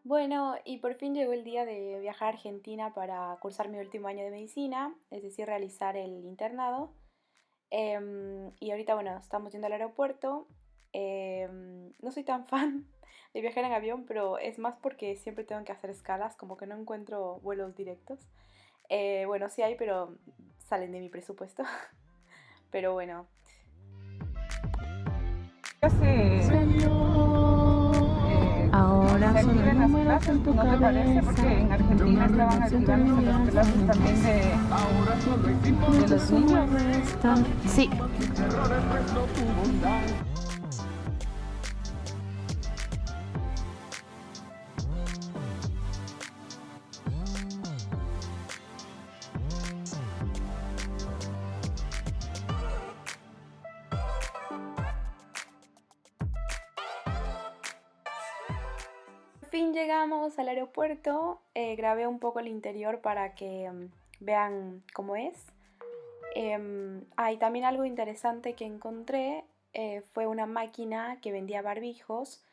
Bueno, y por fin llegó el día de viajar a Argentina para cursar mi último año de medicina, es decir, realizar el internado. Y ahorita, bueno, estamos yendo al aeropuerto. No soy tan fan de viajar en avión, pero es más porque siempre tengo que hacer escalas, como que no encuentro vuelos directos. Bueno, sí hay, pero salen de mi presupuesto. Pero bueno, Ahora Se solo activen las números clases, en tu ¿no te parece? cabeza. Porque en Argentina Números estaban de tu activándose las clases también de Muchos los niños. sumas restan. Sí. por fin llegamos al aeropuerto. Grabé un poco el interior para que vean cómo es. Y también algo interesante que encontré fue una máquina que vendía barbijos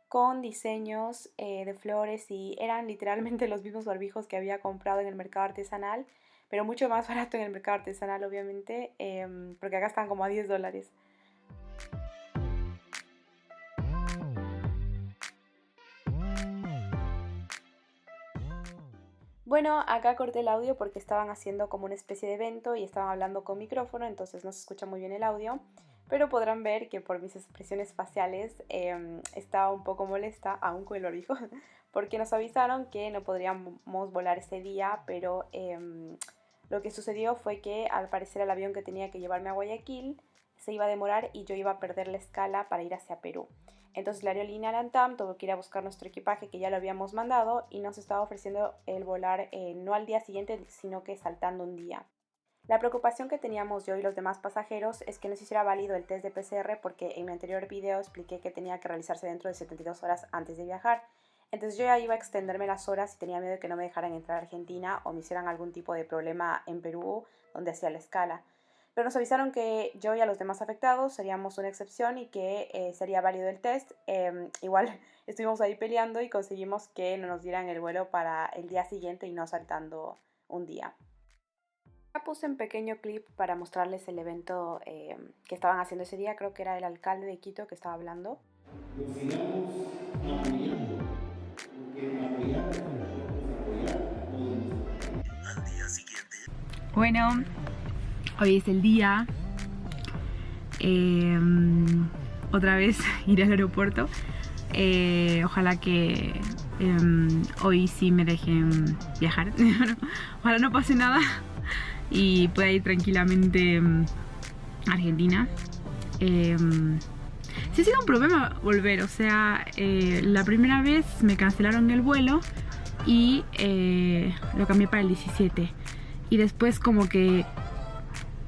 con diseños de flores y eran literalmente los mismos barbijos que había comprado en el mercado artesanal, pero mucho más barato en el mercado artesanal, obviamente, porque acá están como a $10. Bueno, acá corté el audio porque estaban haciendo como una especie de evento y estaban hablando con micrófono, entonces no se escucha muy bien el audio, pero podrán ver que por mis expresiones faciales estaba un poco molesta, aún con el barbijo, porque nos avisaron que no podríamos volar ese día, pero lo que sucedió fue que al parecer el avión que tenía que llevarme a Guayaquil se iba a demorar y yo iba a perder la escala para ir hacia Perú. Entonces la aerolínea Lantam tuvo que ir a buscar nuestro equipaje que ya lo habíamos mandado y nos estaba ofreciendo el volar no al día siguiente, sino que saltando un día. La preocupación que teníamos yo y los demás pasajeros es que no se hiciera válido el test de PCR porque en mi anterior video expliqué que tenía que realizarse dentro de 72 horas antes de viajar. Entonces yo ya iba a extenderme las horas y tenía miedo de que no me dejaran entrar a Argentina o me hicieran algún tipo de problema en Perú donde hacía la escala. Pero nos avisaron que yo y a los demás afectados seríamos una excepción y que sería válido el test. Igual estuvimos ahí peleando y conseguimos que no nos dieran el vuelo para el día siguiente y no saltando un día. Ya puse un pequeño clip para mostrarles el evento que estaban haciendo ese día. Creo que era el alcalde de Quito que estaba hablando. Lo sigamos apoyando, porque apoyar a estas personas es apoyar a todos nosotros. Bueno, hoy es el día. Eh, Otra vez ir al aeropuerto. Ojalá que hoy sí me dejen viajar. Ojalá no pase nada y pueda ir tranquilamente a Argentina. Sí ha sido un problema volver, o sea, la primera vez me cancelaron el vuelo y lo cambié para el 17 y después como que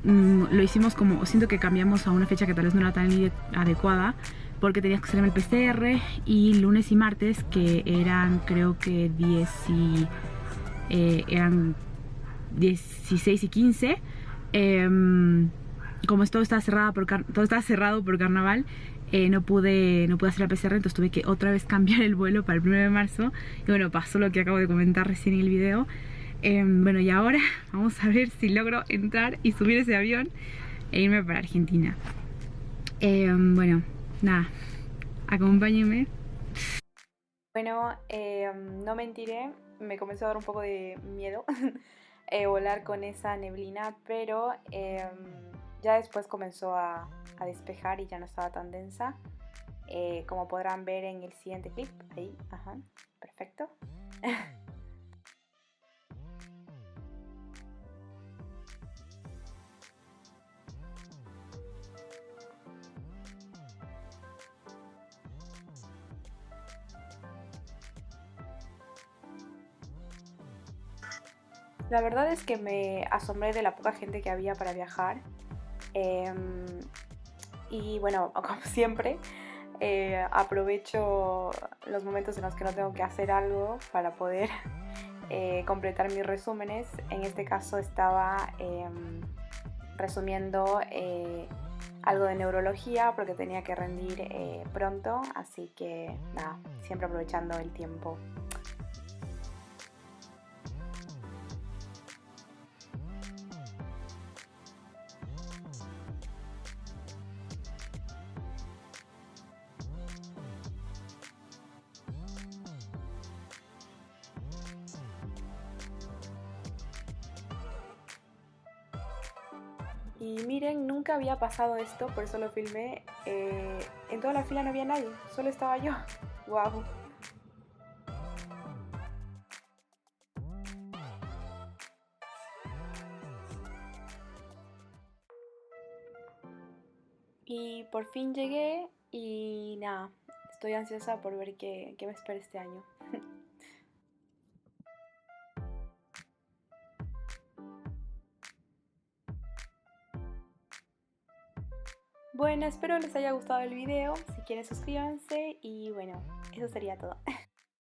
lo hicimos como, siento que cambiamos a una fecha que tal vez no era tan adecuada porque tenías que hacerme el PCR y lunes y martes que eran creo que eran 16 y 15 como todo estaba cerrado por carnaval, no pude hacer la PCR, entonces tuve que otra vez cambiar el vuelo para el 1 de marzo. Y bueno, pasó lo que acabo de comentar recién en el video. Bueno, y ahora vamos a ver si logro entrar y subir ese avión e irme para Argentina. Bueno, nada, acompáñenme. Bueno, no mentiré, me comenzó a dar un poco de miedo volar con esa neblina, pero ya después comenzó a despejar y ya no estaba tan densa. Como podrán ver en el siguiente clip, ahí, ajá, perfecto. La verdad es que me asombré de la poca gente que había para viajar. Y bueno, como siempre, aprovecho los momentos en los que no tengo que hacer algo para poder completar mis resúmenes. En este caso estaba resumiendo algo de neurología porque tenía que rendir pronto, así que nada, siempre aprovechando el tiempo Y miren, nunca había pasado esto, por eso lo filmé. En toda la fila no había nadie, solo estaba yo. ¡Wow! Y por fin llegué y nada, estoy ansiosa por ver qué me espera este año. Bueno, espero les haya gustado el video. Si quieren suscríbanse y bueno, eso sería todo.